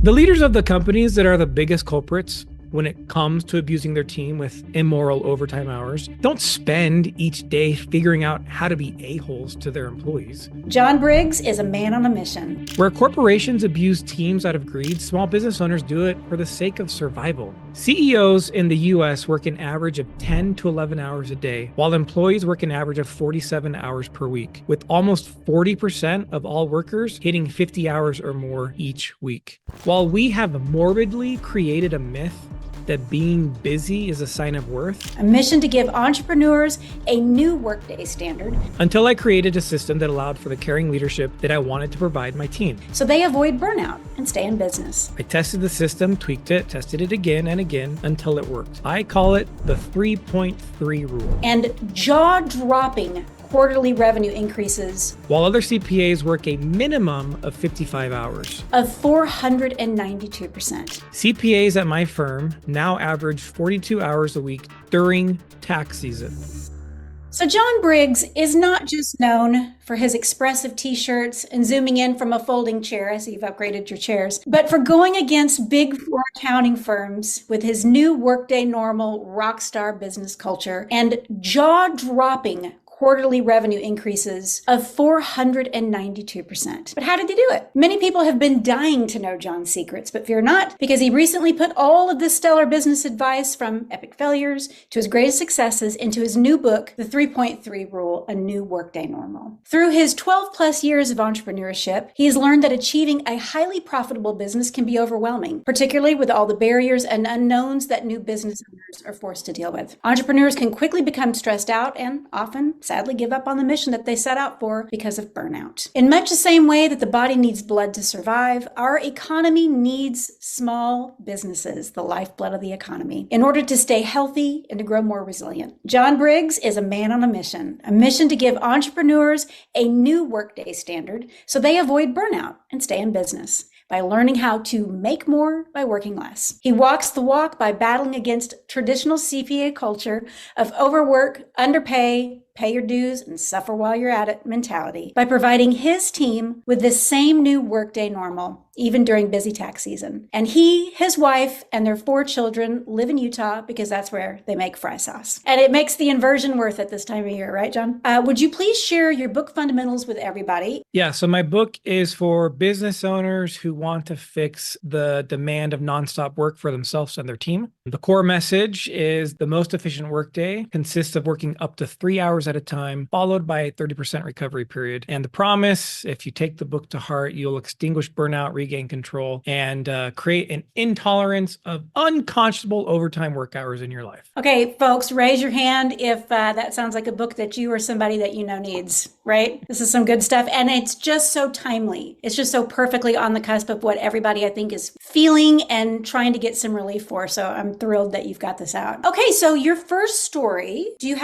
The leaders of the companies that are the biggest culprits when it comes to abusing their team with immoral overtime hours don't spend each day figuring out how to be a-holes to their employees. John Briggs is a man on a mission. Where corporations abuse teams out of greed, small business owners do it for the sake of survival. CEOs in the US work an average of 10 to 11 hours a day, while employees work an average of 47 hours per week, with almost 40% of all workers hitting 50 hours or more each week. While we have morbidly created a myth that being busy is a sign of worth. A mission to give entrepreneurs a new Workday standard. Until I created a system that allowed for the caring leadership that I wanted to provide my team. So they avoid burnout and stay in business. I tested the system, tweaked it, tested it again and again until it worked. I call it the 3.3 rule. And jaw-dropping quarterly revenue increases. While other CPAs work a minimum of 55 hours. Of 492%. CPAs at my firm now average 42 hours a week during tax season. So John Briggs is not just known for his expressive t-shirts and zooming in from a folding chair. I see you've upgraded your chairs, but for going against big four accounting firms with his new Workday normal rockstar business culture and jaw-dropping quarterly revenue increases of 492%. But how did he do it? Many people have been dying to know John's secrets, but fear not, because he recently put all of this stellar business advice from epic failures to his greatest successes into his new book, The 3.3 Rule, A New Workday Normal. Through his 12 plus years of entrepreneurship, he has learned that achieving a highly profitable business can be overwhelming, particularly with all the barriers and unknowns that new business owners are forced to deal with. Entrepreneurs can quickly become stressed out and often sadly give up on the mission that they set out for because of burnout. In much the same way that the body needs blood to survive, our economy needs small businesses, the lifeblood of the economy, in order to stay healthy and to grow more resilient. John Briggs is a man on a mission to give entrepreneurs a new Workday standard so they avoid burnout and stay in business by learning how to make more by working less. He walks the walk by battling against traditional CPA culture of overwork, underpay, pay your dues, and suffer while you're at it mentality by providing his team with the same new Workday normal, even during busy tax season. And he, his wife, and their 4 children live in Utah because that's where they make fry sauce. And it makes the inversion worth it this time of year, right, John? Would you please share your book fundamentals with everybody? Yeah, so my book is for business owners who want to fix the demand of nonstop work for themselves and their team. The core message is the most efficient workday consists of working up to 3 hours at a time, followed by a 30% recovery period. And the promise, if you take the book to heart, you'll extinguish burnout, regain control, and create an intolerance of unconscionable overtime work hours in your life. Okay, folks, raise your hand if that sounds like a book that you or somebody that you know needs, right? This is some good stuff. And it's just so timely. It's just so perfectly on the cusp of what everybody, I think, is feeling and trying to get some relief for. So I'm thrilled that you've got this out. Okay, so your first story, do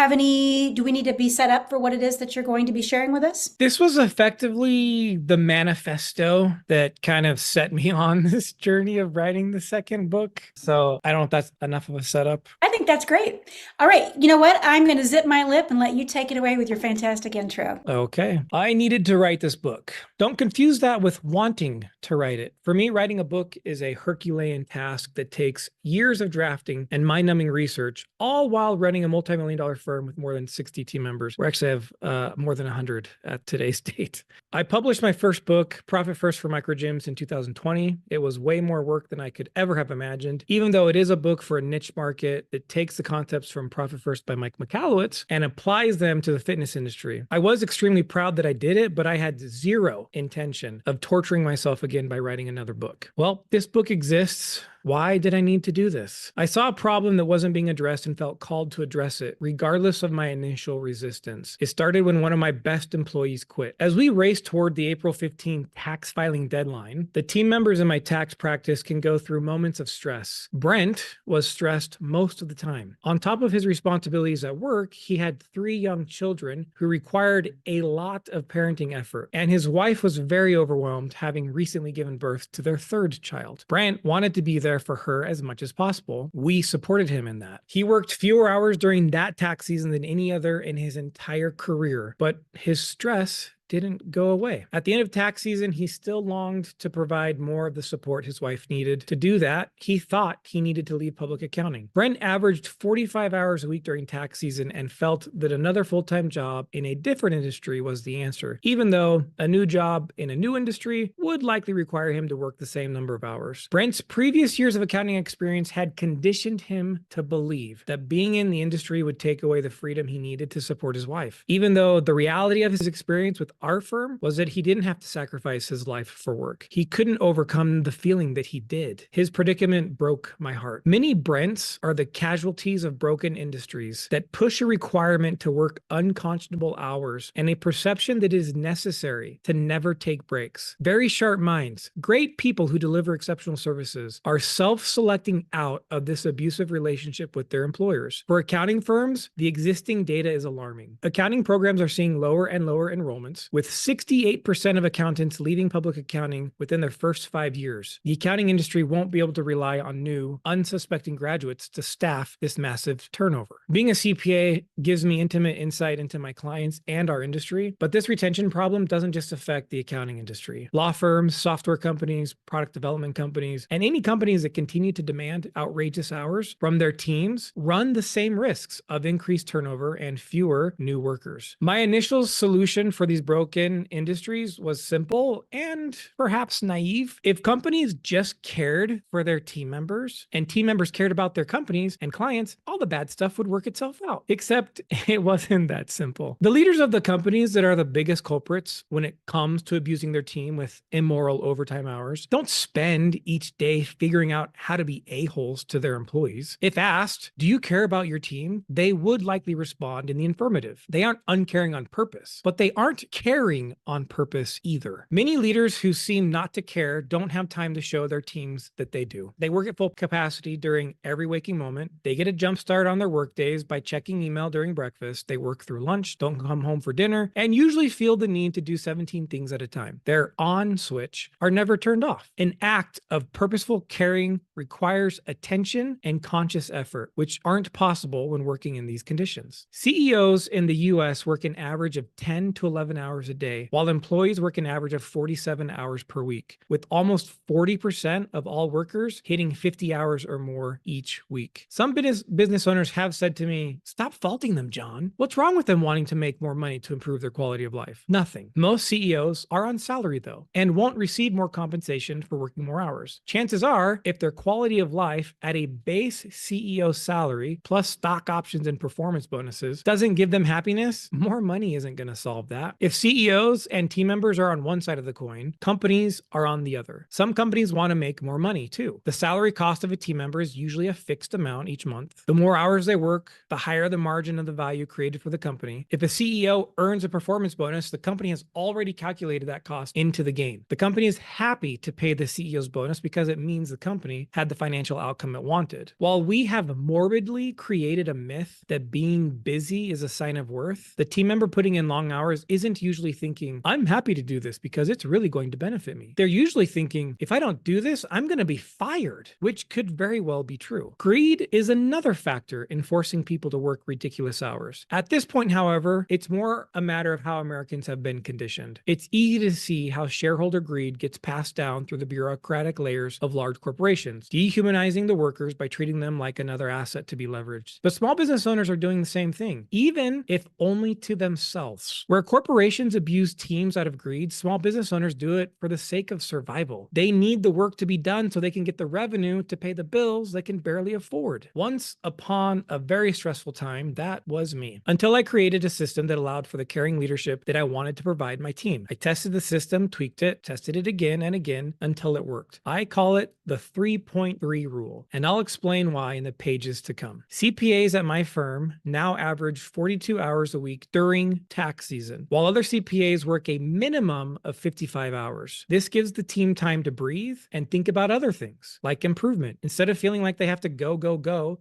we need to be set up for what it is that you're going to be sharing with us? This was effectively the manifesto that kind of set me on this journey of writing the second book. So I don't know if that's enough of a setup. I think that's great. All right, you know what? I'm going to zip my lip and let you take it away with your fantastic intro. Okay. I needed to write this book. Don't confuse that with wanting to write it. For me, writing a book is a Herculean task that takes years of drafting and mind-numbing research, all while running a multi-million-dollar firm with more than 60 team members. We actually have more than 100 at today's date. I published my first book, Profit First for Micro Gyms, in 2020. It was way more work than I could ever have imagined, even though it is a book for a niche market that takes the concepts from Profit First by Mike Michalowicz and applies them to the fitness industry. I was extremely proud that I did it, but I had zero intention of torturing myself again by writing another book. Well, this book exists. Why did I need to do this? I saw a problem that wasn't being addressed and felt called to address it, regardless of my initial resistance. It started when one of my best employees quit. As we race toward the April 15th tax filing deadline, the team members in my tax practice can go through moments of stress. Brent was stressed most of the time. On top of his responsibilities at work, he had 3 young children who required a lot of parenting effort, and his wife was very overwhelmed, having recently given birth to their 3rd child. Brent wanted to be there for her as much as possible. We supported him in that. He worked fewer hours during that tax season than any other in his entire career, but his stress didn't go away. At the end of tax season, he still longed to provide more of the support his wife needed. To do that, he thought he needed to leave public accounting. Brent averaged 45 hours a week during tax season and felt that another full-time job in a different industry was the answer, even though a new job in a new industry would likely require him to work the same number of hours. Brent's previous years of accounting experience had conditioned him to believe that being in the industry would take away the freedom he needed to support his wife, even though the reality of his experience with our firm was that he didn't have to sacrifice his life for work. He couldn't overcome the feeling that he did. His predicament broke my heart. Many Brents are the casualties of broken industries that push a requirement to work unconscionable hours and a perception that it is necessary to never take breaks. Very sharp minds, great people who deliver exceptional services, are self-selecting out of this abusive relationship with their employers. For accounting firms, the existing data is alarming. Accounting programs are seeing lower and lower enrollments, with 68% of accountants leaving public accounting within their first 5 years. The accounting industry won't be able to rely on new, unsuspecting graduates to staff this massive turnover. Being a CPA gives me intimate insight into my clients and our industry, but this retention problem doesn't just affect the accounting industry. Law firms, software companies, product development companies, and any companies that continue to demand outrageous hours from their teams run the same risks of increased turnover and fewer new workers. My initial solution for these broken industries was simple and perhaps naive. If companies just cared for their team members and team members cared about their companies and clients, all the bad stuff would work itself out. Except it wasn't that simple. The leaders of the companies that are the biggest culprits when it comes to abusing their team with immoral overtime hours don't spend each day figuring out how to be a-holes to their employees. If asked, do you care about your team? They would likely respond in the affirmative. They aren't uncaring on purpose, but they aren't caring on purpose either. Many leaders who seem not to care don't have time to show their teams that they do. They work at full capacity during every waking moment. They get a jump start on their work days by checking email during breakfast. They work through lunch, don't come home for dinner, and usually feel the need to do 17 things at a time. Their on switch are never turned off. An act of purposeful caring requires attention and conscious effort, which aren't possible when working in these conditions. CEOs in the US work an average of 10 to 11 hours a day, while employees work an average of 47 hours per week, with almost 40% of all workers hitting 50 hours or more each week. Some business owners have said to me, stop faulting them, John. What's wrong with them wanting to make more money to improve their quality of life? Nothing. Most CEOs are on salary though, and won't receive more compensation for working more hours. Chances are, if their quality of life at a base CEO salary plus stock options and performance bonuses doesn't give them happiness, more money isn't going to solve that. If CEOs and team members are on one side of the coin, companies are on the other. Some companies want to make more money too. The salary cost of a team member is usually a fixed amount each month. The more hours they work, the higher the margin of the value created for the company. If a CEO earns a performance bonus, the company has already calculated that cost into the gain. The company is happy to pay the CEO's bonus because it means the company had the financial outcome it wanted. While we have morbidly created a myth that being busy is a sign of worth, the team member putting in long hours isn't usually thinking, I'm happy to do this because it's really going to benefit me. They're usually thinking, if I don't do this, I'm going to be fired, which could very well be true. Greed is another factor in forcing people to work ridiculous hours. At this point, however, it's more a matter of how Americans have been conditioned. It's easy to see how shareholder greed gets passed down through the bureaucratic layers of large corporations, dehumanizing the workers by treating them like another asset to be leveraged. But small business owners are doing the same thing, even if only to themselves. Where corporations abuse teams out of greed, small business owners do it for the sake of survival. They need the work to be done so they can get the revenue to pay the bills they can barely afford. Once upon a very stressful time, that was me. Until I created a system that allowed for the caring leadership that I wanted to provide my team. I tested the system, tweaked it, tested it again and again until it worked. I call it the 3.3 rule, and I'll explain why in the pages to come. CPAs at my firm now average 42 hours a week during tax season, while other CPAs work a minimum of 55 hours. This gives the team time to breathe and think about other things, like improvement, instead of feeling like they have to go,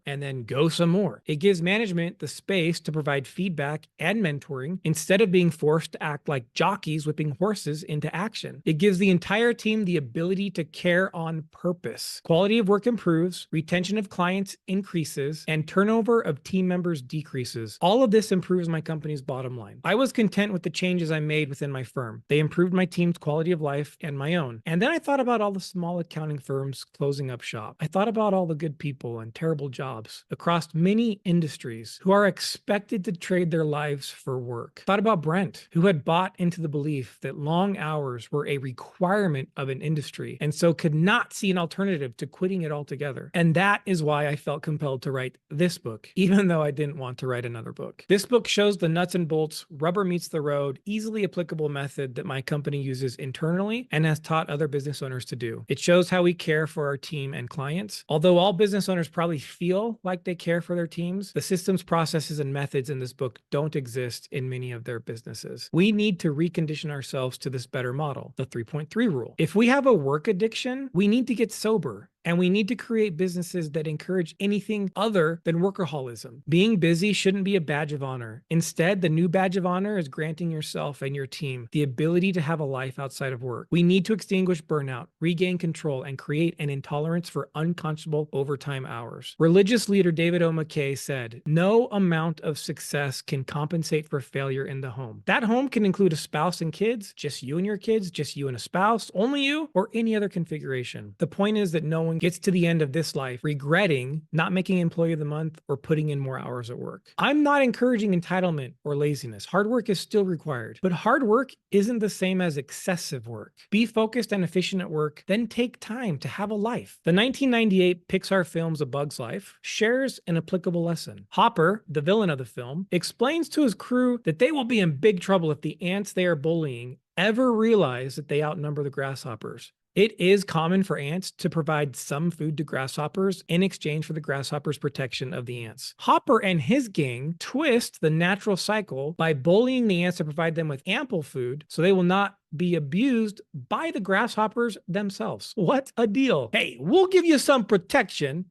and then go some more. It gives management the space to provide feedback and mentoring instead of being forced to act like jockeys whipping horses into action. It gives the entire team the ability to care on purpose. Quality of work improves, retention of clients increases, and turnover of team members decreases. All of this improves my company's bottom line. I was content with the change changes I made within my firm. They improved my team's quality of life and my own. And then I thought about all the small accounting firms closing up shop. I thought about all the good people and terrible jobs across many industries who are expected to trade their lives for work. Thought about Brent, who had bought into the belief that long hours were a requirement of an industry and so could not see an alternative to quitting it altogether. And that is why I felt compelled to write this book, even though I didn't want to write another book. This book shows the nuts and bolts, rubber meets the road, easily applicable method that my company uses internally and has taught other business owners to do. It shows how we care for our team and clients. Although all business owners probably feel like they care for their teams, the systems, processes, and methods in this book don't exist in many of their businesses. We need to recondition ourselves to this better model, the 3.3 rule. If we have a work addiction, we need to get sober. And we need to create businesses that encourage anything other than workaholism. Being busy shouldn't be a badge of honor. Instead, the new badge of honor is granting yourself and your team the ability to have a life outside of work. We need to extinguish burnout, regain control, and create an intolerance for unconscionable overtime hours. Religious leader David O. McKay said, "No amount of success can compensate for failure in the home." That home can include a spouse and kids, just you and your kids, just you and a spouse, only you, or any other configuration. The point is that no one gets to the end of this life regretting not making Employee of the Month or putting in more hours at work. I'm not encouraging entitlement or laziness. Hard work is still required, but hard work isn't the same as excessive work. Be focused and efficient at work, then take time to have a life. The 1998 Pixar films A Bug's Life shares an applicable lesson. Hopper, the villain of the film, explains to his crew that they will be in big trouble if the ants they are bullying ever realize that they outnumber the grasshoppers. It is common for ants to provide some food to grasshoppers in exchange for the grasshoppers' protection of the ants. Hopper and his gang twist the natural cycle by bullying the ants to provide them with ample food so they will not be abused by the grasshoppers themselves. What a deal. Hey, we'll give you some protection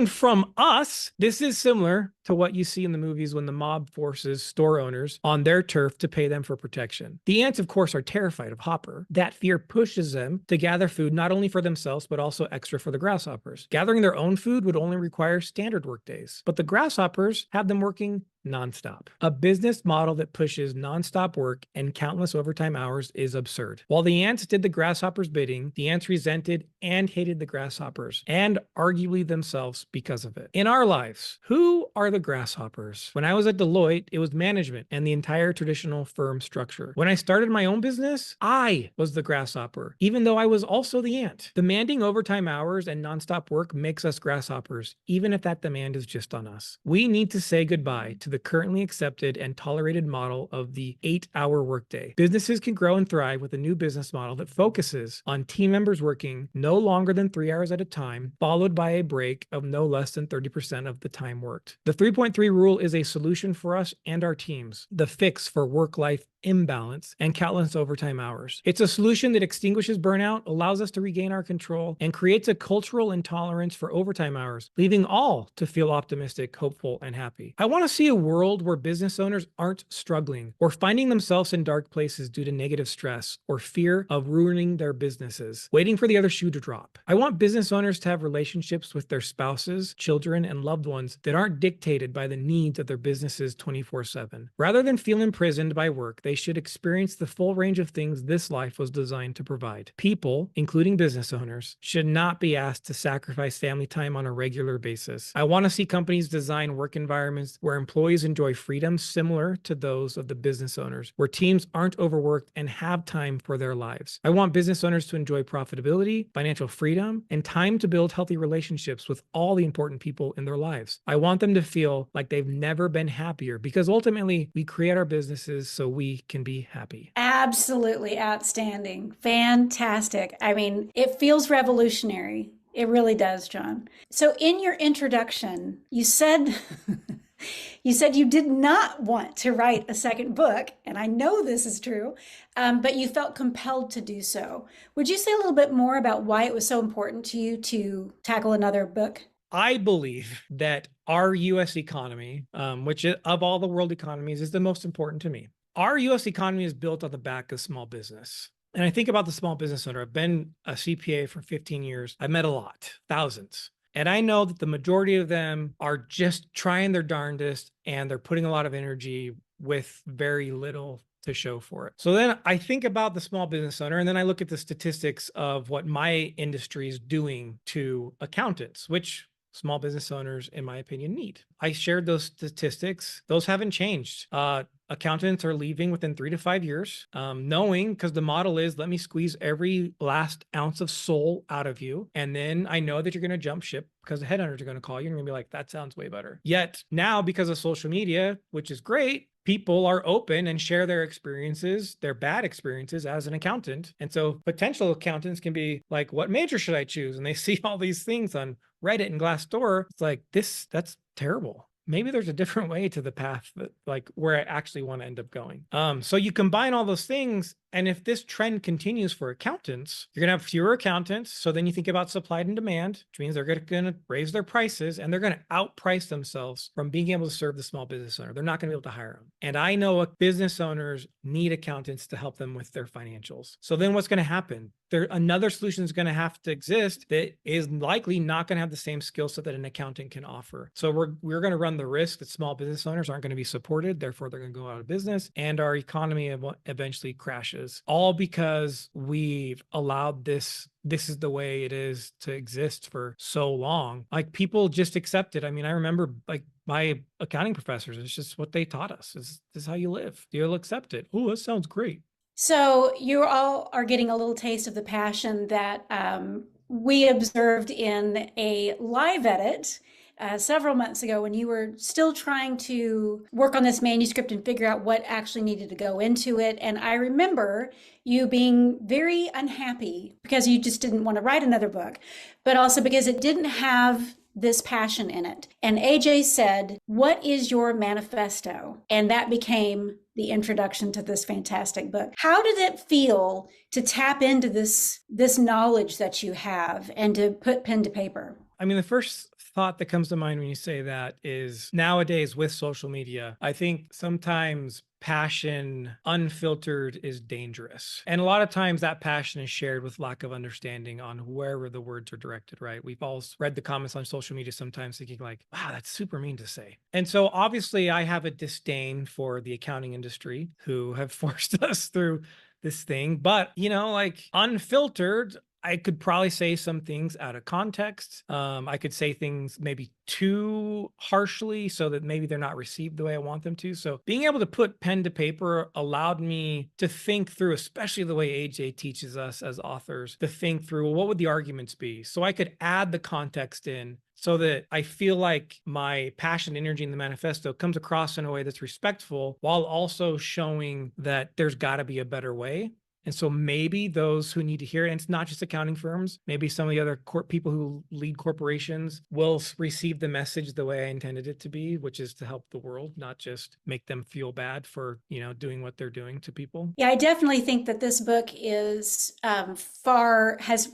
from us. This is similar to what you see in the movies when the mob forces store owners on their turf to pay them for protection. The ants, of course, are terrified of Hopper. That fear pushes them to gather food not only for themselves, but also extra for the grasshoppers. Gathering their own food would only require standard work days, but the grasshoppers have them working nonstop. A business model that pushes nonstop work and countless overtime hours is absurd. While the ants did the grasshoppers' bidding, the ants resented and hated the grasshoppers, and arguably themselves because of it. In our lives, who are the grasshoppers? When I was at Deloitte, it was management and the entire traditional firm structure. When I started my own business, I was the grasshopper, even though I was also the ant. Demanding overtime hours and nonstop work makes us grasshoppers, even if that demand is just on us. We need to say goodbye to the currently accepted and tolerated model of the 8-hour workday. Businesses can grow and thrive with a new business model that focuses on team members working no longer than 3 hours at a time, followed by a break of no less than 30% of the time worked. The 3.3 rule is a solution for us and our teams, the fix for work-life imbalance and countless overtime hours. It's a solution that extinguishes burnout, allows us to regain our control, and creates a cultural intolerance for overtime hours, leaving all to feel optimistic, hopeful, and happy. I want to see a world where business owners aren't struggling or finding themselves in dark places due to negative stress or fear of ruining their businesses, waiting for the other shoe to drop. I want business owners to have relationships with their spouses, children, and loved ones that aren't dictated by the needs of their businesses 24/7. Rather than feel imprisoned by work, they should experience the full range of things this life was designed to provide. People, including business owners, should not be asked to sacrifice family time on a regular basis. I want to see companies design work environments where employees enjoy freedom similar to those of the business owners, where teams aren't overworked and have time for their lives. I want business owners to enjoy profitability, financial freedom, and time to build healthy relationships with all the important people in their lives. I want them to feel like they've never been happier, because ultimately we create our businesses so we can be happy. Absolutely outstanding. Fantastic. I mean, it feels revolutionary. It really does, John. So in your introduction, you said you did not want to write a second book, and I know this is true, but you felt compelled to do so. Would you say a little bit more about why it was so important to you to tackle another book? I believe that our U.S. economy, which of all the world economies is the most important to me. Our U.S. economy is built on the back of small business. And I think about the small business owner. I've been a CPA for 15 years. I've met a lot, thousands. And I know that the majority of them are just trying their darndest and they're putting a lot of energy with very little to show for it. So then I think about the small business owner, and then I look at the statistics of what my industry is doing to accountants, which small business owners, in my opinion, need. I shared those statistics. Those haven't changed. Accountants are leaving within 3 to 5 years, knowing, because the model is, let me squeeze every last ounce of soul out of you. And then I know that you're going to jump ship because the headhunters are going to call you and you're going to be like, that sounds way better. Yet now, because of social media, which is great, people are open and share their experiences, their bad experiences as an accountant. And so potential accountants can be like, what major should I choose? And they see all these things on Reddit and Glassdoor. It's like, that's terrible. Maybe there's a different way to the path that, like, where I actually want to end up going. So you combine all those things, and if this trend continues for accountants, you're going to have fewer accountants. So then you think about supply and demand, which means they're going to raise their prices, and they're going to outprice themselves from being able to serve the small business owner. They're not going to be able to hire them. And I know business owners need accountants to help them with their financials. So then what's going to happen? Another solution is going to have to exist that is likely not going to have the same skill set that an accountant can offer. So we're going to run the risk that small business owners aren't going to be supported. Therefore, they're going to go out of business, and our economy eventually crashes, all because we've allowed this is the way it is to exist for so long. Like, people just accept it. I mean, I remember, like, my accounting professors, it's just what they taught us. This is how you live. You'll accept it. Oh, that sounds great. So you all are getting a little taste of the passion that we observed in a live edit several months ago when you were still trying to work on this manuscript and figure out what actually needed to go into it. And I remember you being very unhappy because you just didn't want to write another book, but also because it didn't have this passion in it. And AJ said, "What is your manifesto?" And that became the introduction to this fantastic book. How did it feel to tap into this knowledge that you have and to put pen to paper? I mean, the first thought that comes to mind when you say that is, nowadays with social media, I think sometimes passion unfiltered is dangerous. And a lot of times that passion is shared with lack of understanding on wherever the words are directed, right? We've all read the comments on social media sometimes thinking like, wow, that's super mean to say. And so obviously I have a disdain for the accounting industry who have forced us through this thing. But, like, unfiltered, I could probably say some things out of context. I could say things maybe too harshly so that maybe they're not received the way I want them to. So being able to put pen to paper allowed me to think through, especially the way AJ teaches us as authors, to think through, well, what would the arguments be? So I could add the context in so that I feel like my passion, energy in the manifesto comes across in a way that's respectful while also showing that there's got to be a better way. And so maybe those who need to hear it, and it's not just accounting firms, maybe some of the other people who lead corporations will receive the message the way I intended it to be, which is to help the world, not just make them feel bad for, doing what they're doing to people. Yeah, I definitely think that this book is has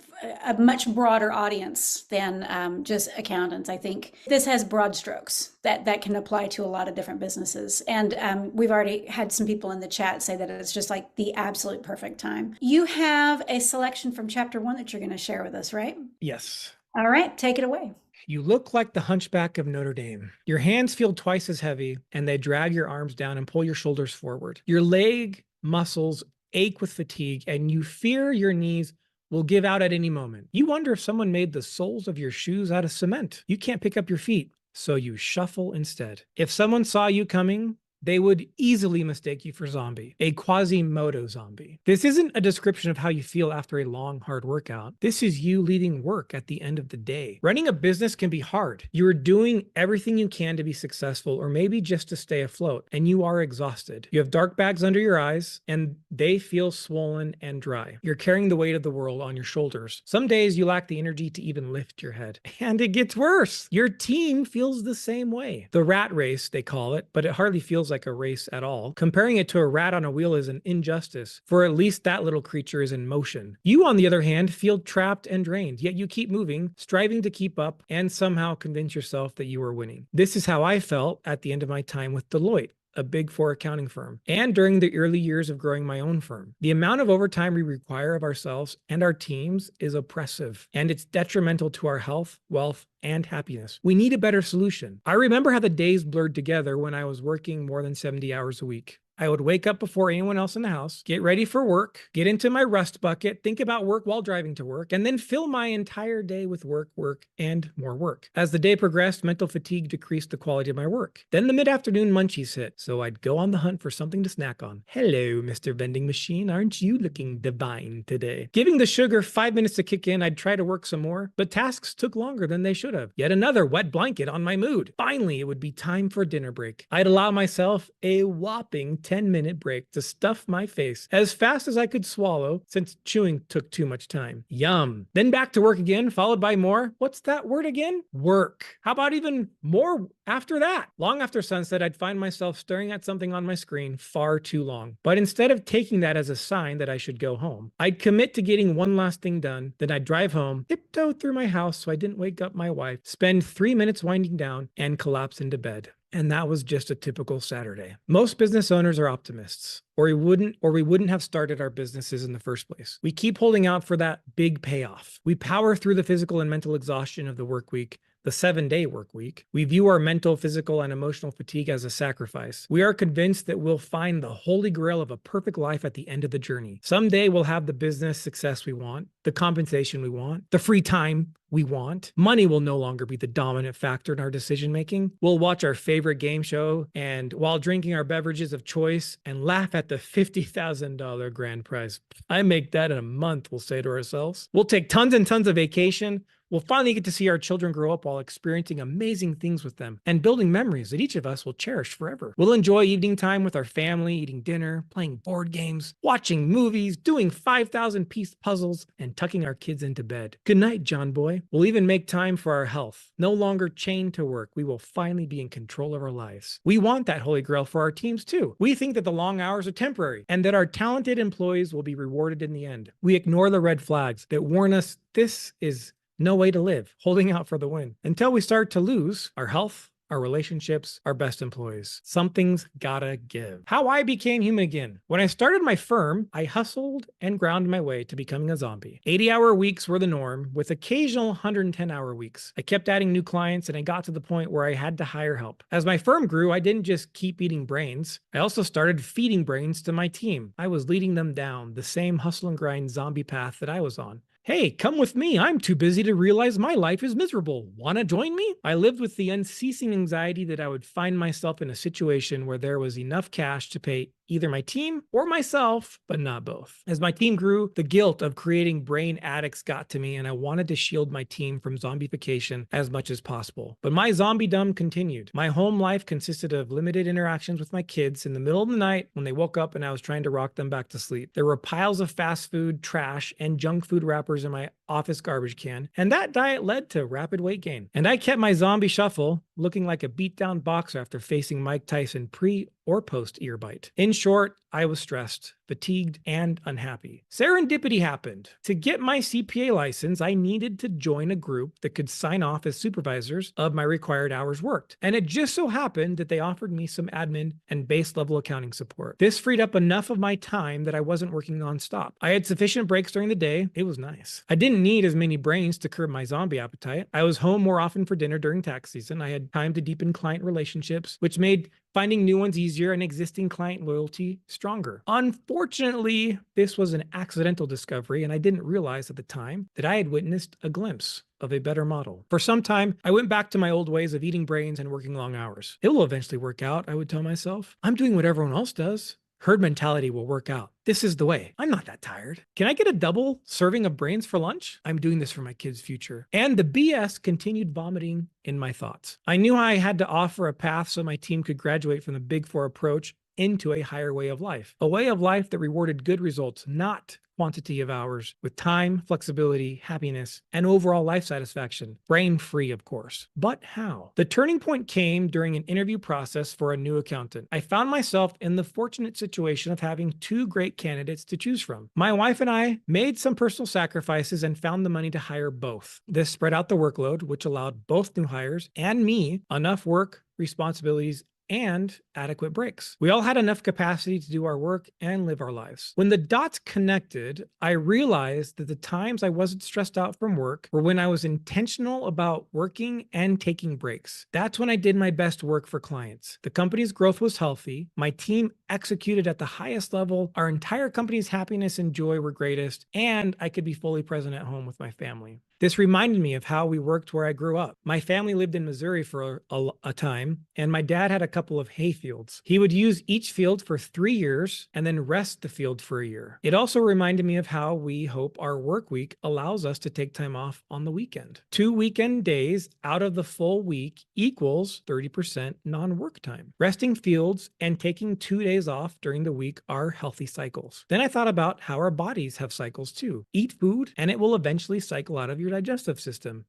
a much broader audience than just accountants. I think this has broad strokes that can apply to a lot of different businesses. And we've already had some people in the chat say that it's just like the absolute perfect time. You have a selection from chapter 1 that you're going to share with us, right? Yes. All right, take it away. You look like the hunchback of Notre Dame. Your hands feel twice as heavy, and they drag your arms down and pull your shoulders forward. Your leg muscles ache with fatigue, and you fear your knees will give out at any moment. You wonder if someone made the soles of your shoes out of cement. You can't pick up your feet, so you shuffle instead. If someone saw you coming, they would easily mistake you for zombie, a Quasimodo zombie. This isn't a description of how you feel after a long, hard workout. This is you leaving work at the end of the day. Running a business can be hard. You are doing everything you can to be successful, or maybe just to stay afloat, and you are exhausted. You have dark bags under your eyes, and they feel swollen and dry. You're carrying the weight of the world on your shoulders. Some days you lack the energy to even lift your head. And it gets worse. Your team feels the same way. The rat race, they call it, but it hardly feels like a race at all. Comparing it to a rat on a wheel is an injustice, for at least that little creature is in motion. You, on the other hand, feel trapped and drained, yet you keep moving, striving to keep up, and somehow convince yourself that you are winning. This is how I felt at the end of my time with Deloitte, a Big Four accounting firm, and during the early years of growing my own firm. The amount of overtime we require of ourselves and our teams is oppressive, and it's detrimental to our health, wealth, and happiness. We need a better solution. I remember how the days blurred together when I was working more than 70 hours a week. I would wake up before anyone else in the house, get ready for work, get into my rust bucket, think about work while driving to work, and then fill my entire day with work, and more work. As the day progressed, mental fatigue decreased the quality of my work. Then the mid-afternoon munchies hit, so I'd go on the hunt for something to snack on. Hello, Mr. Vending Machine, aren't you looking divine today? Giving the sugar 5 minutes to kick in, I'd try to work some more, but tasks took longer than they should have. Yet another wet blanket on my mood. Finally, it would be time for a dinner break. I'd allow myself a whopping 10-minute break to stuff my face as fast as I could swallow, since chewing took too much time. Yum. Then back to work again, followed by more, what's that word again? Work. How about even more after that? Long after sunset, I'd find myself staring at something on my screen far too long. But instead of taking that as a sign that I should go home, I'd commit to getting one last thing done. Then I'd drive home, tiptoe through my house so I didn't wake up my wife, spend 3 minutes winding down, and collapse into bed. And that was just a typical Saturday. Most business owners are optimists, or we wouldn't have started our businesses in the first place. We keep holding out for that big payoff. We power through the physical and mental exhaustion of the work week, the 7-day work week. We view our mental, physical, and emotional fatigue as a sacrifice. We are convinced that we'll find the holy grail of a perfect life at the end of the journey. Someday we'll have the business success we want, the compensation we want, the free time we want. Money will no longer be the dominant factor in our decision making. We'll watch our favorite game show and while drinking our beverages of choice and laugh at the $50,000 grand prize. I make that in a month, we'll say to ourselves. We'll take tons and tons of vacation. We'll finally get to see our children grow up while experiencing amazing things with them and building memories that each of us will cherish forever. We'll enjoy evening time with our family, eating dinner, playing board games, watching movies, doing 5,000-piece puzzles, and tucking our kids into bed. Good night, John Boy. We'll even make time for our health. No longer chained to work, we will finally be in control of our lives. We want that holy grail for our teams too. We think that the long hours are temporary and that our talented employees will be rewarded in the end. We ignore the red flags that warn us this is no way to live, holding out for the win, until we start to lose our health, our relationships, our best employees. Something's gotta give. How I became human again. When I started my firm, I hustled and ground my way to becoming a zombie. 80-hour weeks were the norm, with occasional 110-hour weeks. I kept adding new clients, and I got to the point where I had to hire help. As my firm grew, I didn't just keep eating brains. I also started feeding brains to my team. I was leading them down the same hustle and grind zombie path that I was on. Hey, come with me. I'm too busy to realize my life is miserable. Wanna join me? I lived with the unceasing anxiety that I would find myself in a situation where there was enough cash to pay either my team or myself, but not both. As my team grew, the guilt of creating brain addicts got to me, and I wanted to shield my team from zombification as much as possible. But my zombiedom continued. My home life consisted of limited interactions with my kids in the middle of the night when they woke up and I was trying to rock them back to sleep. There were piles of fast food, trash, and junk food wrappers in my office garbage can, and that diet led to rapid weight gain. And I kept my zombie shuffle looking like a beat-down boxer after facing Mike Tyson pre or post ear bite. In short, I was stressed, fatigued, and unhappy. Serendipity happened. To get my CPA license, I needed to join a group that could sign off as supervisors of my required hours worked. And it just so happened that they offered me some admin and base level accounting support. This freed up enough of my time that I wasn't working nonstop. I had sufficient breaks during the day. It was nice. I didn't need as many brains to curb my zombie appetite. I was home more often for dinner during tax season. I had time to deepen client relationships, which made finding new ones easier and existing client loyalty stronger. Unfortunately, this was an accidental discovery, and I didn't realize at the time that I had witnessed a glimpse of a better model. For some time, I went back to my old ways of eating brains and working long hours. It will eventually work out, I would tell myself. I'm doing what everyone else does. Herd mentality will work out. This is the way. I'm not that tired. Can I get a double serving of brains for lunch? I'm doing this for my kids' future. And the BS continued vomiting in my thoughts. I knew I had to offer a path so my team could graduate from the Big Four approach into a higher way of life. A way of life that rewarded good results, not quantity of hours, with time, flexibility, happiness, and overall life satisfaction. Brain-free, of course. But how? The turning point came during an interview process for a new accountant. I found myself in the fortunate situation of having two great candidates to choose from. My wife and I made some personal sacrifices and found the money to hire both. This spread out the workload, which allowed both new hires and me enough work, responsibilities, and adequate breaks. We all had enough capacity to do our work and live our lives. When the dots connected, I realized that the times I wasn't stressed out from work were when I was intentional about working and taking breaks. That's when I did my best work for clients. The company's growth was healthy, my team executed at the highest level, our entire company's happiness and joy were greatest, and I could be fully present at home with my family. This reminded me of how we worked where I grew up. My family lived in Missouri for a time, and my dad had a couple of hay fields. He would use each field for 3 years and then rest the field for a year. It also reminded me of how we hope our work week allows us to take time off on the weekend. 2 weekend days out of the full week equals 30% non-work time. Resting fields and taking 2 days off during the week are healthy cycles. Then I thought about how our bodies have cycles too. Eat food and it will eventually cycle out of your digestive system.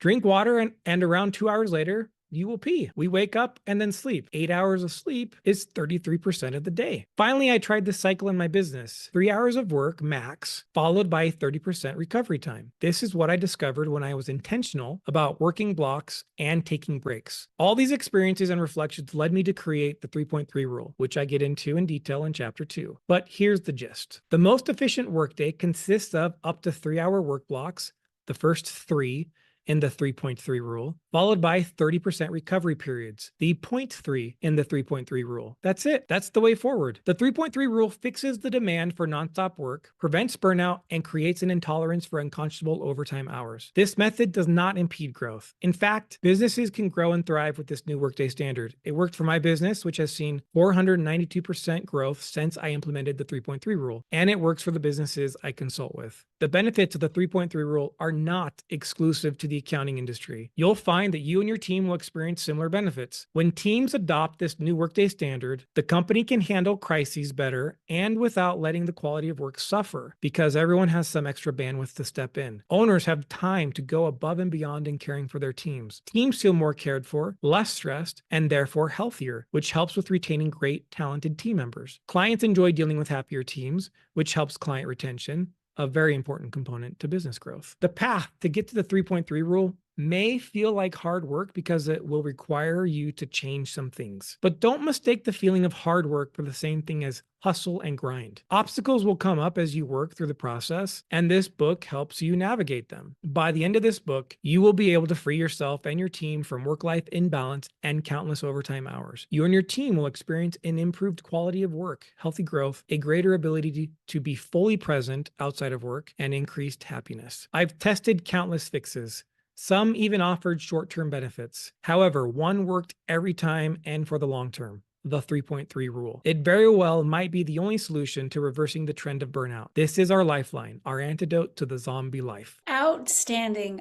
Drink water and around 2 hours later, you will pee. We wake up and then sleep. 8 hours of sleep is 33% of the day. Finally, I tried this cycle in my business. 3 hours of work max, followed by 30% recovery time. This is what I discovered when I was intentional about working blocks and taking breaks. All these experiences and reflections led me to create the 3.3 rule, which I get into in detail in chapter 2. But here's the gist. The most efficient workday consists of up to 3-hour work blocks, the first 3 in the 3.3 rule, followed by 30% recovery periods, the 0.3 in the 3.3 rule. That's it. That's the way forward. The 3.3 rule fixes the demand for nonstop work, prevents burnout, and creates an intolerance for unconscionable overtime hours. This method does not impede growth. In fact, businesses can grow and thrive with this new workday standard. It worked for my business, which has seen 492% growth since I implemented the 3.3 rule, and it works for the businesses I consult with. The benefits of the 3.3 rule are not exclusive to the accounting industry. You'll find that you and your team will experience similar benefits. When teams adopt this new workday standard, the company can handle crises better and without letting the quality of work suffer because everyone has some extra bandwidth to step in. Owners have time to go above and beyond in caring for their teams. Teams feel more cared for, less stressed, and therefore healthier, which helps with retaining great, talented team members. Clients enjoy dealing with happier teams, which helps client retention, a very important component to business growth. The path to get to the 3.3 rule may feel like hard work because it will require you to change some things. But don't mistake the feeling of hard work for the same thing as hustle and grind. Obstacles will come up as you work through the process, and this book helps you navigate them. By the end of this book, you will be able to free yourself and your team from work-life imbalance and countless overtime hours. You and your team will experience an improved quality of work, healthy growth, a greater ability to be fully present outside of work, and increased happiness. I've tested countless fixes. Some even offered short-term benefits. However, one worked every time and for the long term. The 3.3 rule. It very well might be the only solution to reversing the trend of burnout. This is our lifeline, our antidote to the zombie life. Outstanding.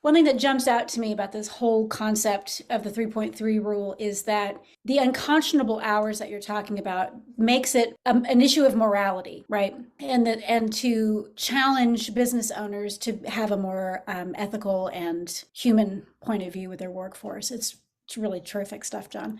One thing that jumps out to me about this whole concept of the 3.3 rule is that the unconscionable hours that you're talking about makes it an issue of morality, right? And to challenge business owners to have a more ethical and human point of view with their workforce. It's really terrific stuff, John.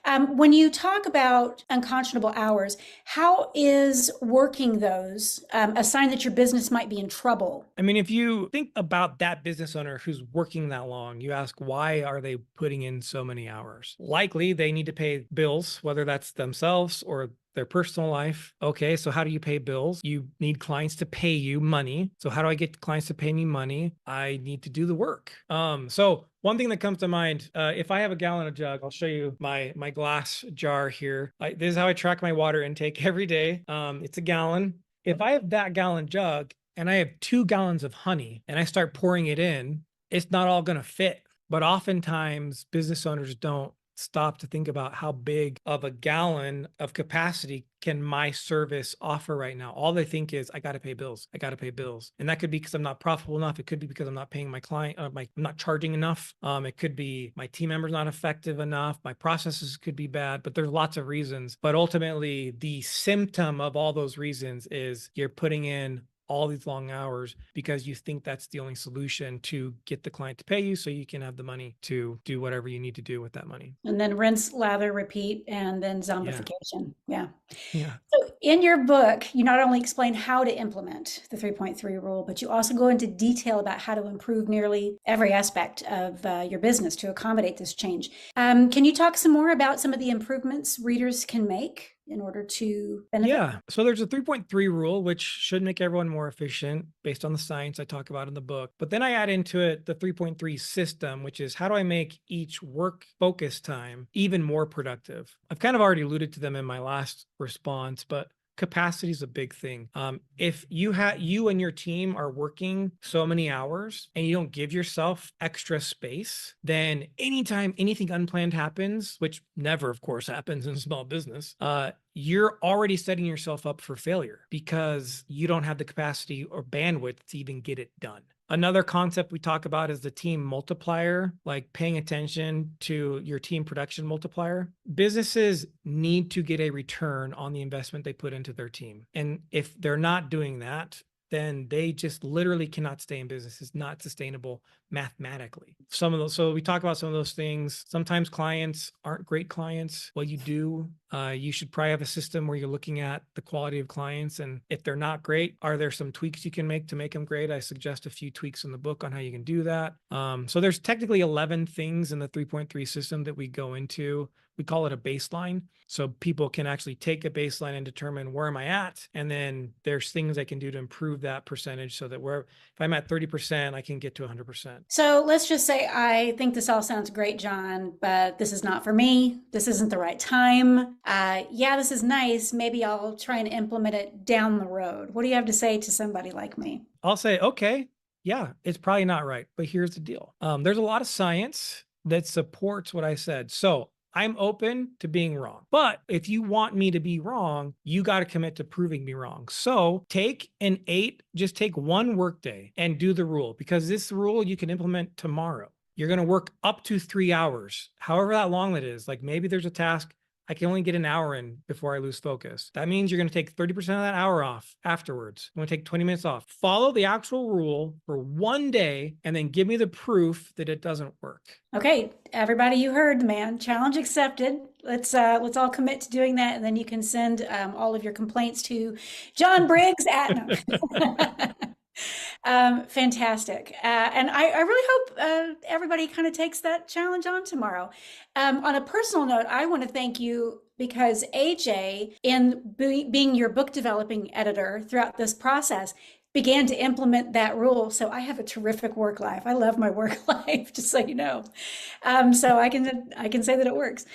When you talk about unconscionable hours, how is working those a sign that your business might be in trouble? I mean, if you think about that business owner who's working that long, you ask, why are they putting in so many hours? Likely they need to pay bills, whether that's themselves or their personal life. Okay, so how do you pay bills? You need clients to pay you money. So how do I get clients to pay me money? I need to do the work. So one thing that comes to mind, if I have a gallon of jug, I'll show you my glass jar here. This is how I track my water intake every day. It's a gallon. If I have that gallon jug and I have 2 gallons of honey and I start pouring it in, it's not all going to fit. But oftentimes business owners don't stop to think about how big of a gallon of capacity can my service offer right now. All they think is, I got to pay bills. I got to pay bills. And that could be because I'm not profitable enough. It could be because I'm not paying my client, I'm not charging enough. It could be my team member's not effective enough. My processes could be bad, but there's lots of reasons. But ultimately, the symptom of all those reasons is you're putting in all these long hours because you think that's the only solution to get the client to pay you so you can have the money to do whatever you need to do with that money. And then rinse, lather, repeat, and then zombification. Yeah. Yeah. So In your book, you not only explain how to implement the 3.3 rule, but you also go into detail about how to improve nearly every aspect of your business to accommodate this change. Can you talk some more about some of the improvements readers can make in order to benefit? Yeah. So there's a 3.3 rule, which should make everyone more efficient based on the science I talk about in the book. But then I add into it the 3.3 system, which is how do I make each work focus time even more productive? I've kind of already alluded to them in my last response, but capacity is a big thing. If you and your team are working so many hours and you don't give yourself extra space, then anytime anything unplanned happens, which never, of course, happens in small business, you're already setting yourself up for failure because you don't have the capacity or bandwidth to even get it done. Another concept we talk about is the team multiplier, like paying attention to your team production multiplier. Businesses need to get a return on the investment they put into their team. And if they're not doing that, then they just literally cannot stay in business. It's not sustainable mathematically. So we talk about some of those things. Sometimes clients aren't great clients. Well, you do. You should probably have a system where you're looking at the quality of clients. And if they're not great, are there some tweaks you can make to make them great? I suggest a few tweaks in the book on how you can do that. So there's technically 11 things in the 3.3 system that we go into. We call it a baseline. So people can actually take a baseline and determine where am I at? And then there's things I can do to improve that percentage so that if I'm at 30%, I can get to 100%. So let's just say I think this all sounds great, John, but this is not for me. This isn't the right time. Yeah, this is nice. Maybe I'll try and implement it down the road. What do you have to say to somebody like me? I'll say, okay, yeah, it's probably not right, but here's the deal. There's a lot of science that supports what I said. So I'm open to being wrong. But if you want me to be wrong, you got to commit to proving me wrong. So just take one workday and do the rule, because this rule you can implement tomorrow. You're going to work up to 3 hours, however that long that is. Like maybe there's a task I can only get an hour in before I lose focus. That means you're going to take 30% of that hour off afterwards. I'm going to take 20 minutes off. Follow the actual rule for one day and then give me the proof that it doesn't work. Okay, everybody, you heard the man. Challenge accepted. Let's all commit to doing that, and then you can send all of your complaints to John Briggs at. No. Fantastic. And I really hope everybody kind of takes that challenge on tomorrow. On a personal note, I want to thank you because AJ, in being your book developing editor throughout this process, began to implement that rule. So I have a terrific work life. I love my work life, just so you know. So I can say that it works.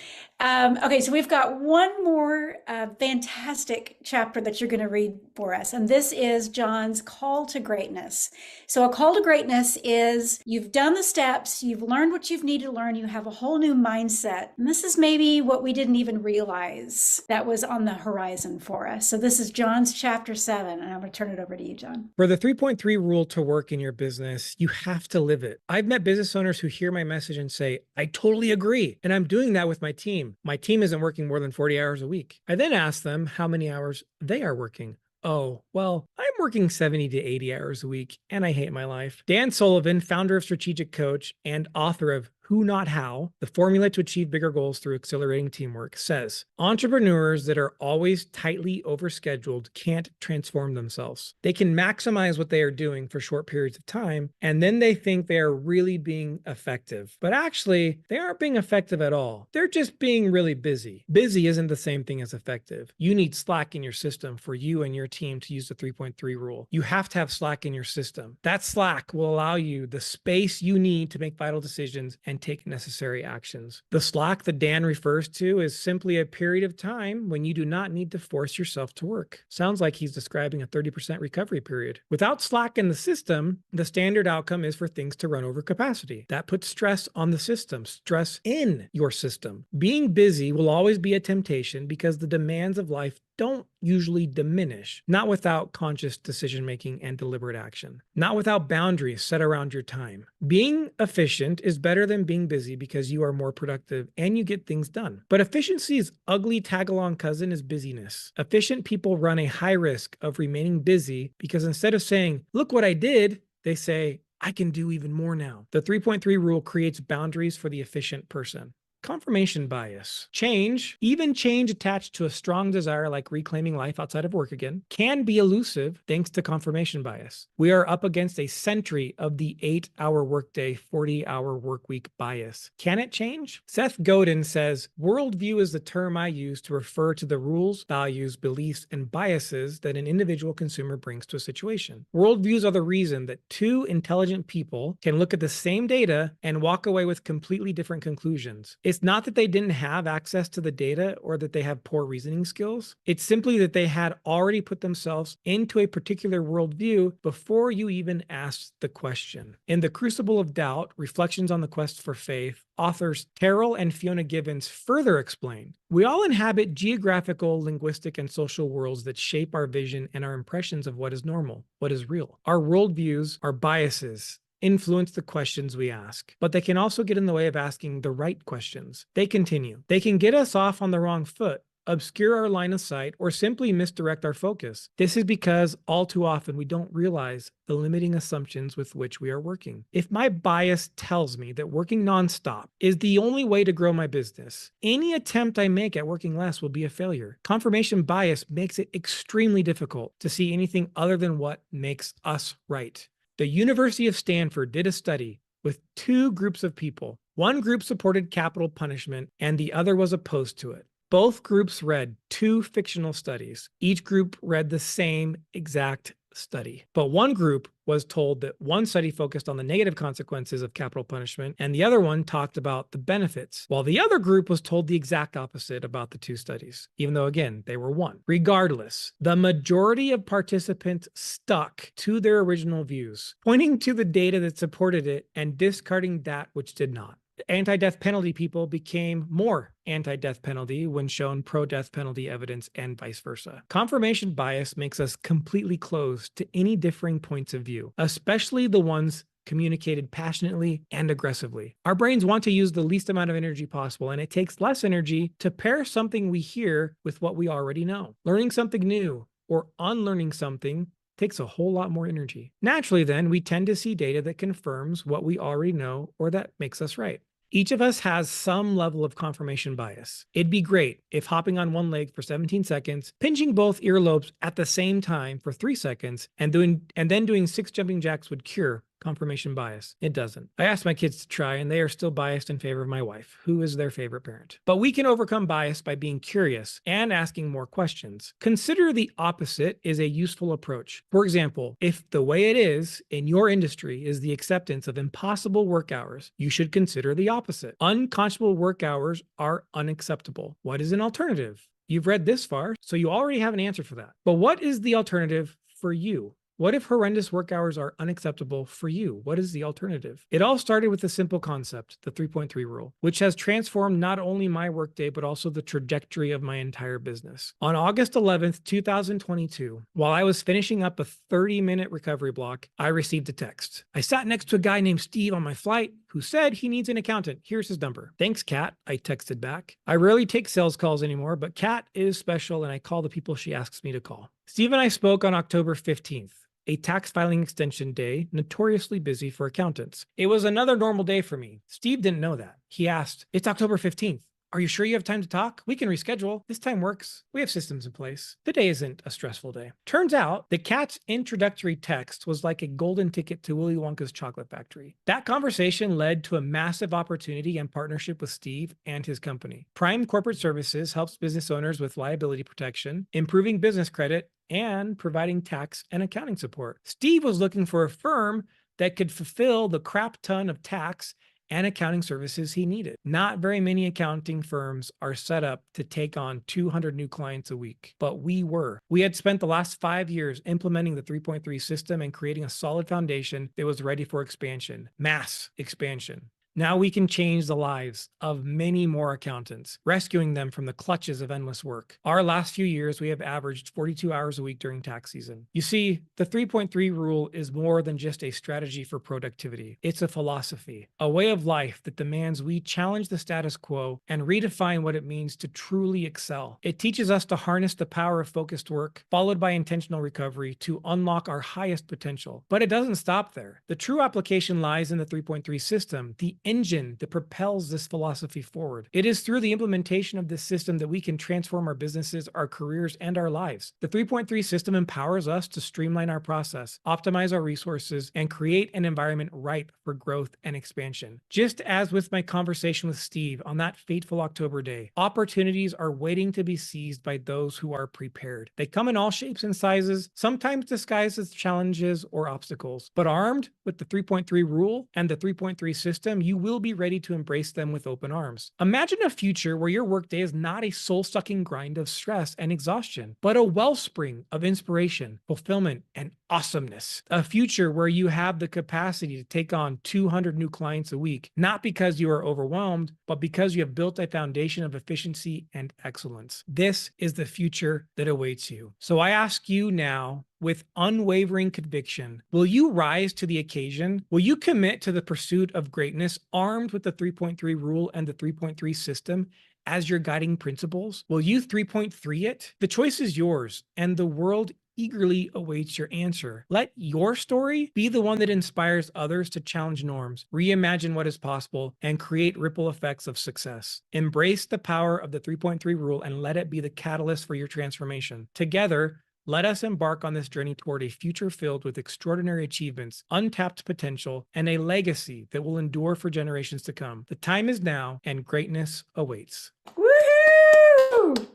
Okay, so we've got one more fantastic chapter that you're going to read for us, and this is John's call to greatness. So a call to greatness is you've done the steps, you've learned what you've needed to learn, you have a whole new mindset. And this is maybe what we didn't even realize that was on the horizon for us. So this is John's chapter 7, and I'm going to turn it over to you, John. For the 3.3 rule to work in your business, you have to live it. I've met business owners who hear my message and say, I totally agree. And I'm doing that with my team. My team isn't working more than 40 hours a week. I then ask them how many hours they are working. Oh, well, I'm working 70 to 80 hours a week and I hate my life. Dan Sullivan, founder of Strategic Coach and author of Who Not How, the formula to achieve bigger goals through accelerating teamwork, says entrepreneurs that are always tightly overscheduled can't transform themselves. They can maximize what they are doing for short periods of time, and then they think they are really being effective. But actually, they aren't being effective at all. They're just being really busy. Busy isn't the same thing as effective. You need slack in your system for you and your team to use the 3.3 rule. You have to have slack in your system. That slack will allow you the space you need to make vital decisions and take necessary actions. The slack that Dan refers to is simply a period of time when you do not need to force yourself to work. Sounds like he's describing a 30% recovery period. Without slack in the system, the standard outcome is for things to run over capacity. That puts stress on the system, stress in your system. Being busy will always be a temptation because the demands of life don't usually diminish, not without conscious decision-making and deliberate action, not without boundaries set around your time. Being efficient is better than being busy because you are more productive and you get things done. But efficiency's ugly tag-along cousin is busyness. Efficient people run a high risk of remaining busy because instead of saying, look what I did, they say, I can do even more now. The 3.3 rule creates boundaries for the efficient person. Confirmation bias. Change, even change attached to a strong desire like reclaiming life outside of work again, can be elusive thanks to confirmation bias. We are up against a century of the 8-hour workday, 40-hour workweek bias. Can it change? Seth Godin says, worldview is the term I use to refer to the rules, values, beliefs, and biases that an individual consumer brings to a situation. Worldviews are the reason that two intelligent people can look at the same data and walk away with completely different conclusions. It's not that they didn't have access to the data or that they have poor reasoning skills. It's simply that they had already put themselves into a particular worldview before you even asked the question. In The Crucible of Doubt, Reflections on the Quest for Faith, authors Terrell and Fiona Gibbons further explain, we all inhabit geographical, linguistic, and social worlds that shape our vision and our impressions of what is normal, what is real. Our worldviews, our biases, influence the questions we ask, but they can also get in the way of asking the right questions. They continue. They can get us off on the wrong foot, obscure our line of sight, or simply misdirect our focus. This is because all too often we don't realize the limiting assumptions with which we are working. If my bias tells me that working nonstop is the only way to grow my business, any attempt I make at working less will be a failure. Confirmation bias makes it extremely difficult to see anything other than what makes us right. The University of Stanford did a study with two groups of people. One group supported capital punishment and the other was opposed to it. Both groups read two fictional studies. Each group read the same exact study. But one group was told that one study focused on the negative consequences of capital punishment, and the other one talked about the benefits, while the other group was told the exact opposite about the two studies, even though, again, they were one. Regardless, the majority of participants stuck to their original views, pointing to the data that supported it and discarding that which did not. Anti-death penalty people became more anti-death penalty when shown pro-death penalty evidence and vice versa. Confirmation bias makes us completely closed to any differing points of view, especially the ones communicated passionately and aggressively. Our brains want to use the least amount of energy possible, and it takes less energy to pair something we hear with what we already know. Learning something new or unlearning something takes a whole lot more energy. Naturally, then, we tend to see data that confirms what we already know or that makes us right. Each of us has some level of confirmation bias. It'd be great if hopping on one leg for 17 seconds, pinching both earlobes at the same time for 3 seconds, and then doing 6 jumping jacks would cure confirmation bias. It doesn't. I asked my kids to try, and they are still biased in favor of my wife, who is their favorite parent. But we can overcome bias by being curious and asking more questions. Consider the opposite is a useful approach. For example, if the way it is in your industry is the acceptance of impossible work hours, you should consider the opposite. Unconscionable work hours are unacceptable. What is an alternative? You've read this far, so you already have an answer for that. But what is the alternative for you? What if horrendous work hours are unacceptable for you? What is the alternative? It all started with a simple concept, the 3.3 rule, which has transformed not only my workday, but also the trajectory of my entire business. On August 11th, 2022, while I was finishing up a 30-minute recovery block, I received a text. I sat next to a guy named Steve on my flight who said he needs an accountant. Here's his number. Thanks, Kat, I texted back. I rarely take sales calls anymore, but Kat is special and I call the people she asks me to call. Steve and I spoke on October 15th. A tax filing extension day, notoriously busy for accountants. It was another normal day for me. Steve didn't know that. He asked, "It's October 15th. Are you sure you have time to talk? We can reschedule. This time works. We have systems in place." The day isn't a stressful day. Turns out the Kat's introductory text was like a golden ticket to Willy Wonka's chocolate factory. That conversation led to a massive opportunity and partnership with Steve and his company. Prime Corporate Services helps business owners with liability protection, improving business credit, and providing tax and accounting support. Steve was looking for a firm that could fulfill the crap ton of tax and accounting services he needed. Not very many accounting firms are set up to take on 200 new clients a week, but we were. We had spent the last 5 years implementing the 3.3 system and creating a solid foundation that was ready for expansion, mass expansion. Now we can change the lives of many more accountants, rescuing them from the clutches of endless work. Our last few years, we have averaged 42 hours a week during tax season. You see, the 3.3 rule is more than just a strategy for productivity. It's a philosophy, a way of life that demands we challenge the status quo and redefine what it means to truly excel. It teaches us to harness the power of focused work, followed by intentional recovery to unlock our highest potential. But it doesn't stop there. The true application lies in the 3.3 system, the engine that propels this philosophy forward. It is through the implementation of this system that we can transform our businesses, our careers, and our lives. The 3.3 system empowers us to streamline our process, optimize our resources, and create an environment ripe for growth and expansion. Just as with my conversation with Steve on that fateful October day, opportunities are waiting to be seized by those who are prepared. They come in all shapes and sizes, sometimes disguised as challenges or obstacles. But armed with the 3.3 rule and the 3.3 system, you will be ready to embrace them with open arms. Imagine a future where your workday is not a soul-sucking grind of stress and exhaustion, but a wellspring of inspiration, fulfillment, and awesomeness. A future where you have the capacity to take on 200 new clients a week, not because you are overwhelmed, but because you have built a foundation of efficiency and excellence. This is the future that awaits you. So I ask you now, with unwavering conviction, will you rise to the occasion? Will you commit to the pursuit of greatness armed with the 3.3 rule and the 3.3 system as your guiding principles? Will you 3.3 it? The choice is yours, and the world eagerly awaits your answer. Let your story be the one that inspires others to challenge norms, reimagine what is possible, and create ripple effects of success. Embrace the power of the 3.3 rule and let it be the catalyst for your transformation. Together, let us embark on this journey toward a future filled with extraordinary achievements, untapped potential, and a legacy that will endure for generations to come. The time is now, and greatness awaits. Woohoo!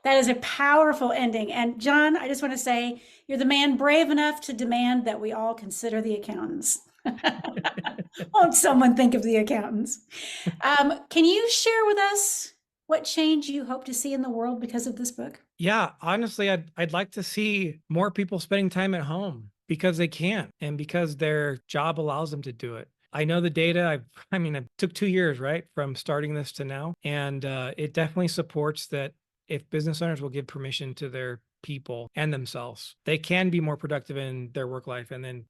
That is a powerful ending. And John, I just want to say you're the man brave enough to demand that we all consider the accountants. Won't someone think of the accountants? Can you share with us what change you hope to see in the world because of this book? Yeah, honestly, I'd like to see more people spending time at home because they can and because their job allows them to do it. I know the data. It took 2 years, right, from starting this to now, and it definitely supports that if business owners will give permission to their people and themselves, they can be more productive in their work life, and then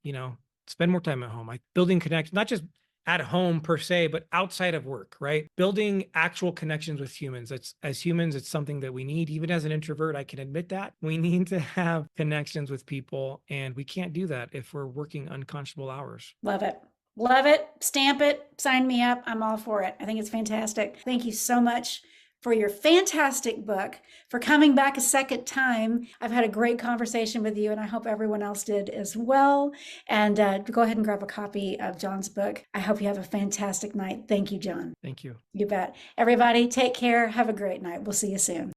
spend more time at home. Like building connections, not just at home per se, but outside of work, right? Building actual connections with humans. As humans, it's something that we need. Even as an introvert, I can admit that we need to have connections with people, and we can't do that if we're working unconscionable hours. Love it. Love it. Stamp it. Sign me up. I'm all for it. I think it's fantastic. Thank you so much for your fantastic book, for coming back a second time. I've had a great conversation with you, and I hope everyone else did as well. And go ahead and grab a copy of John's book. I hope you have a fantastic night. Thank you, John. Thank you. You bet. Everybody, take care. Have a great night. We'll see you soon.